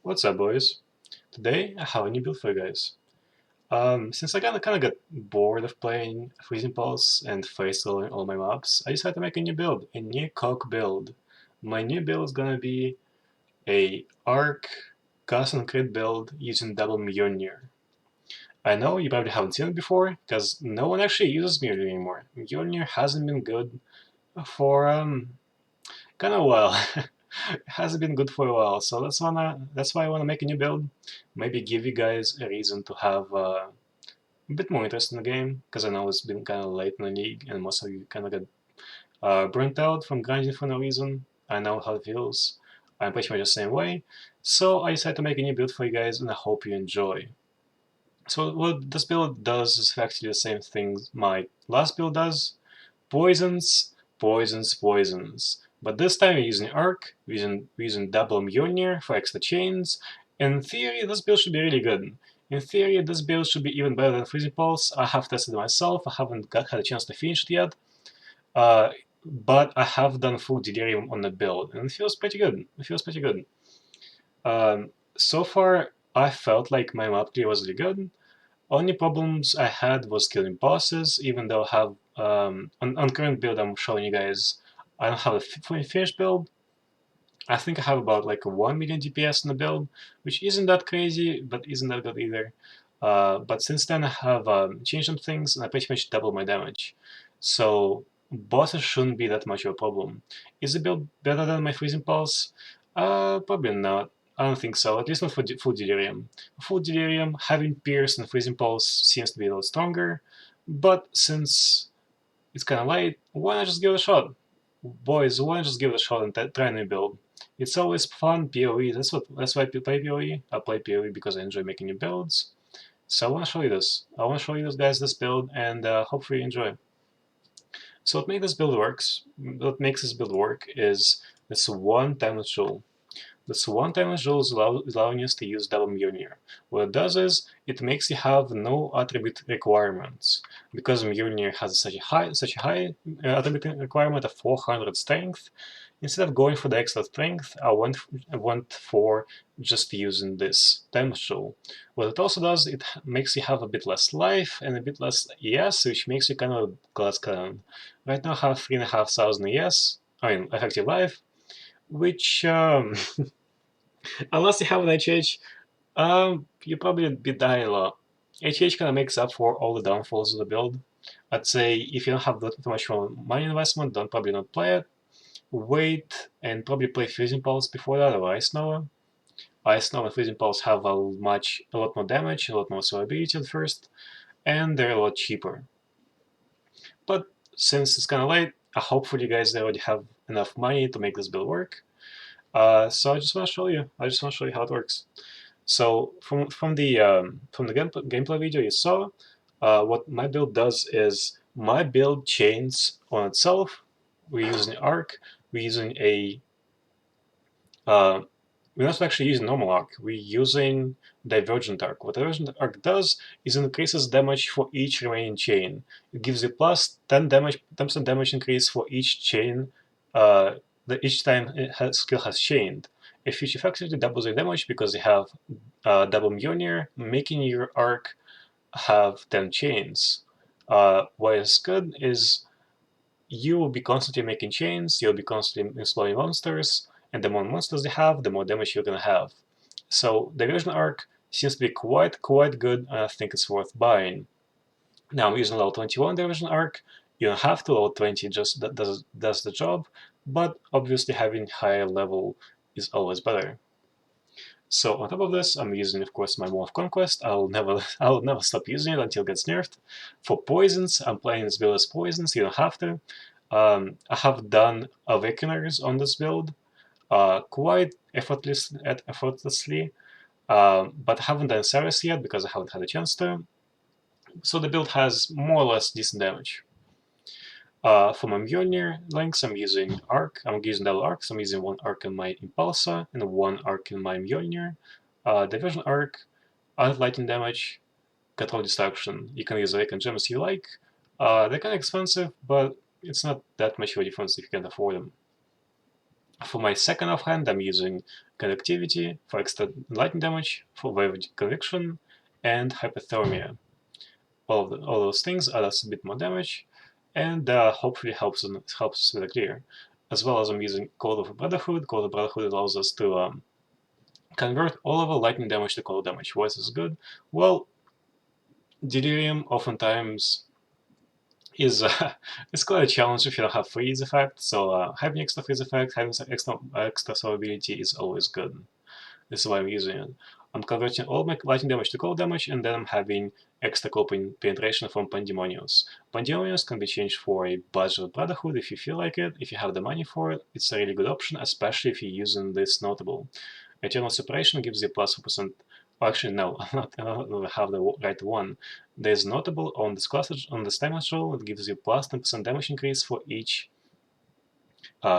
What's up, boys? Today I have a new build for you guys. Since I kinda got bored of playing Freezing Pulse and face rolling all my mobs, I decided to make a new build, a new CoC build. My new build is gonna be a Arc custom crit build using double Mjolnir. I know you probably haven't seen it before, because no one actually uses Mjolnir anymore. Mjolnir hasn't been good for kinda a while. It hasn't been good for a while, so that's why I wanna make a new build. Maybe give you guys a reason to have a bit more interest in the game, because I know it's been kind of late in the league, and most of you kind of got burnt out from grinding for no reason. I know how it feels. I'm pretty much the same way. So I decided to make a new build for you guys, and I hope you enjoy. So what this build does is actually the same thing my last build does. Poisons, poisons, poisons. But this time we're using Arc, we're using double Mjolnir for extra chains. In theory, this build should be really good. In theory, this build should be even better than Freezing Pulse. I have tested it myself, I haven't had a chance to finish it yet. But I have done full Delirium on the build, and it feels pretty good. It feels pretty good. So far, I felt like my map clear was really good. Only problems I had was killing bosses, even though I have, on current build I'm showing you guys, I don't have a fully finished build. I think I have about like 1 million DPS in the build, which isn't that crazy, but isn't that good either. But since then I have changed some things, and I pretty much double my damage. So bosses shouldn't be that much of a problem. Is the build better than my Freezing Pulse? Probably not. I don't think so, at least not for full Delirium. Full Delirium, having Pierce and Freezing Pulse seems to be a lot stronger, but since it's kind of late, why not just give it a shot? Boys, why not just give it a shot and try a new build? It's always fun, PoE, that's why I play PoE. I play PoE because I enjoy making new builds. So I want to show you this. I want to show you guys this build, and hopefully you enjoy. So what makes this build work is this one timeless jewel. This one timeless jewel is allowing us to use double Mjolnir. What it does is, it makes you have no attribute requirements. Because Mjolnir has such a high attribute requirement of 400 strength, instead of going for the extra strength, I went for just using this timeless jewel. What it also does, it makes you have a bit less life and a bit less ES, which makes you kind of a glass cannon. Right now I have 3,500 ES, I mean effective life, which unless you have an HH, you probably be dying a lot. HH kind of makes up for all the downfalls of the build. I'd say if you don't have too much money investment, don't probably not play it. Wait and probably play Freezing Pulse before that, or Ice Nova. Ice Nova and Freezing Pulse have a lot more damage, a lot more survivability at first, and they're a lot cheaper. But since it's kind of late, hopefully you guys already have enough money to make this build work. So I just want to show you. I just want to show you how it works. So from the gameplay video you saw, what my build does is my build chains on itself. We're using Arc. We're using a we're not actually using normal Arc. We're using Divergent Arc. What Divergent Arc does is increases damage for each remaining chain. It gives you plus 10% damage increase for each chain. Each time skill has chained. Which effectively doubles your damage because you have double Mjolnir, making your arc have 10 chains. What is good is you will be constantly making chains, you'll be constantly exploring monsters, and the more monsters you have, the more damage you're gonna have. So the Diversion Arc seems to be quite good, and I think it's worth buying. Now I'm using level 21 Diversion Arc. You don't have to, level 20 just does the job, but obviously having higher level is always better. So on top of this, I'm using, of course, my Wall of Conquest. I'll never stop using it until it gets nerfed. For poisons, I'm playing this build as poisons. You don't have to. I have done Awakeners on this build quite effortlessly, but I haven't done Ceres yet because I haven't had a chance to. So the build has more or less decent damage. For my Mjolnir lengths, I'm using Arc. I'm using double Arcs. I'm using one Arc in my Impulsa and one Arc in my Mjolnir. Diversion Arc, add lightning damage, control destruction. You can use Awaken Gems if you like. They're kind of expensive, but it's not that much of a difference if you can't afford them. For my second offhand, I'm using conductivity for extra lightning damage, for wave conviction, and hypothermia. All those things add us a bit more damage, and hopefully helps us with a clear. As well as I'm using Code of Brotherhood. Code of Brotherhood allows us to convert all of our lightning damage to cold damage. Why is this good? Well, Delirium oftentimes is it's quite a challenge if you don't have freeze effect. So having extra freeze effect, having some extra survivability is always good. This is why I'm using it. I'm converting all my lightning damage to cold damage, and then I'm having extra cold penetration from Pandemonius. Pandemonius can be changed for a Budget Brotherhood if you feel like it. If you have the money for it, it's a really good option, especially if you're using this notable. Eternal Separation gives you plus 4%. Actually, no, I don't have the right one. There's notable on this class on the damage roll. It gives you plus 10% damage increase for each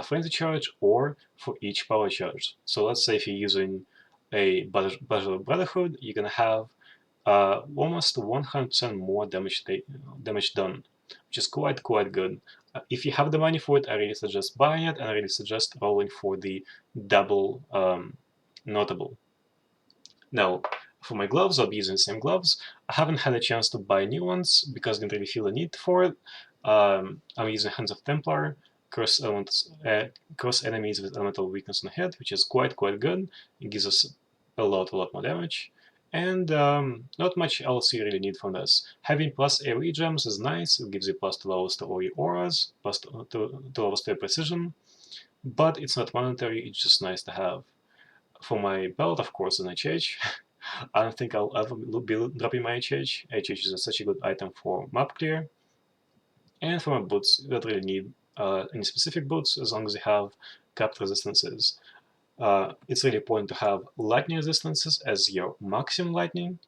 frenzy charge or for each power charge. So let's say if you're using a Brotherhood, you're gonna have almost 100% more damage done, which is quite good. If you have the money for it, I really suggest buying it, and I really suggest rolling for the double notable. Now, for my gloves, I'll be using the same gloves. I haven't had a chance to buy new ones because I didn't really feel a need for it. I'm using Hands of Templar, cross enemies with elemental weakness on the head, which is quite good. It gives us a lot more damage. And not much else you really need from this. Having plus AoE gems is nice. It gives you plus 2 levels to AoE auras, plus 2 levels to precision. But it's not monetary, it's just nice to have. For my belt, of course, an HH. I don't think I'll ever be dropping my HH. HH is such a good item for map clear. And for my boots, you don't really need any specific boots as long as you have capped resistances. It's really important to have lightning resistances as your maximum lightning.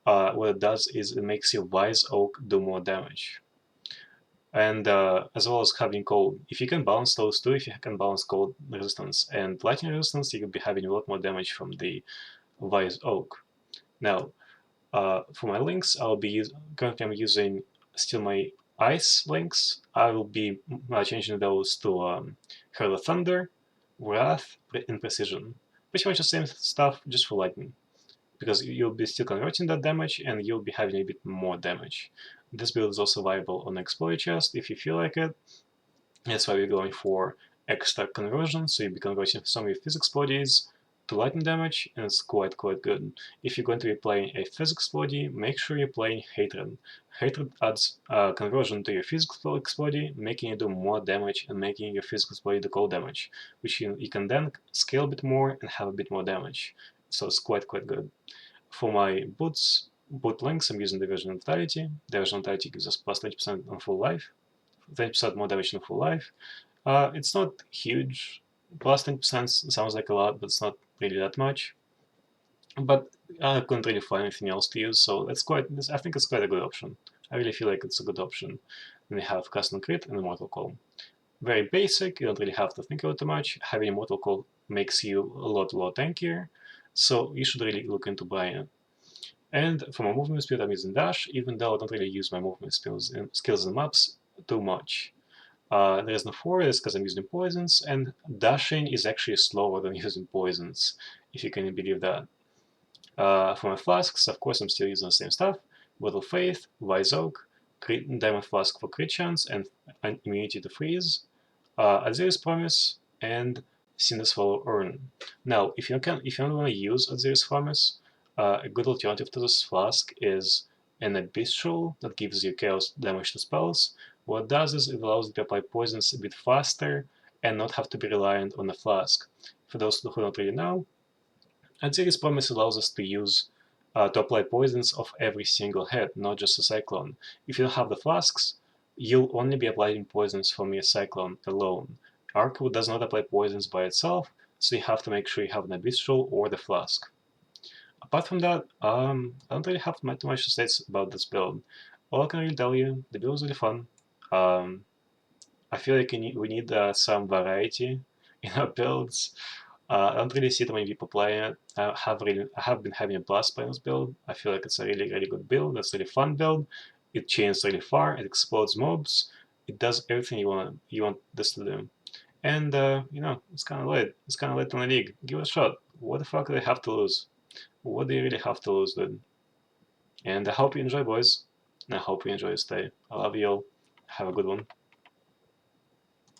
What it does is it makes your Wise Oak do more damage. And as well as having cold. If you can balance those two, if you can balance cold resistance and lightning resistance, you could be having a lot more damage from the Wise Oak. Now, for my links, currently I'm using still my ice links. I will be changing those to Hurl of Thunder, Wrath, and Precision. Pretty much the same stuff, just for lightning. Because you'll be still converting that damage and you'll be having a bit more damage. This build is also viable on Explorer chest if you feel like it. That's why we're going for extra conversion, so you'll be converting some of your physics bodies to lightning damage, and it's quite good. If you're going to be playing a physics body, make sure you're playing Hatred. Hatred adds conversion to your physics body, making it do more damage and making your physics body do cold damage, which you can then scale a bit more and have a bit more damage. So it's quite good. For my boot links, I'm using Diversion Vitality. Diversion Vitality gives us plus 20% on full life, 20% more damage on full life. It's not huge. Plus 10% sounds like a lot, but it's not really that much. But I couldn't really find anything else to use, so I think it's quite a good option. I really feel like it's a good option. Then we have Custom Crit and Immortal Call. Very basic, you don't really have to think about it too much. Having Immortal Call makes you a lot tankier, so you should really look into buying it. And for my movement speed, I'm using Dash, even though I don't really use my movement skills in maps too much. The reason for it is because I'm using poisons, and dashing is actually slower than using poisons, if you can believe that. For my flasks, of course, I'm still using the same stuff. Bottle of Faith, Wise Oak, Diamond Flask for crit chance and immunity to freeze, Azir's Promise, and Cinder's Follow Urn. Now, if you don't want to use Azir's Promise, a good alternative to this flask is an Abyssal that gives you chaos damage to spells. What it does is it allows you to apply poisons a bit faster and not have to be reliant on the flask. For those who don't really know, Azir's Promise allows us to apply poisons of every single head, not just a cyclone. If you don't have the flasks, you'll only be applying poisons from your cyclone alone. Arcwood does not apply poisons by itself, so you have to make sure you have an Abyssal or the flask. Apart from that, I don't really have too much to say about this build. All I can really tell you, the build is really fun. I feel like we need some variety in our builds. I don't really see too many people playing it. I have been having a blast playing this build. I feel like it's a really good build. It's a really fun build. It chains really far. It explodes mobs. It does everything you want this to do. And it's kind of late. It's kind of late in the league. Give it a shot. what the fuck do they have to lose? What do you really have to lose, dude? And I hope you enjoy, boys. And I hope you enjoy your stay. I love you all. Have a good one.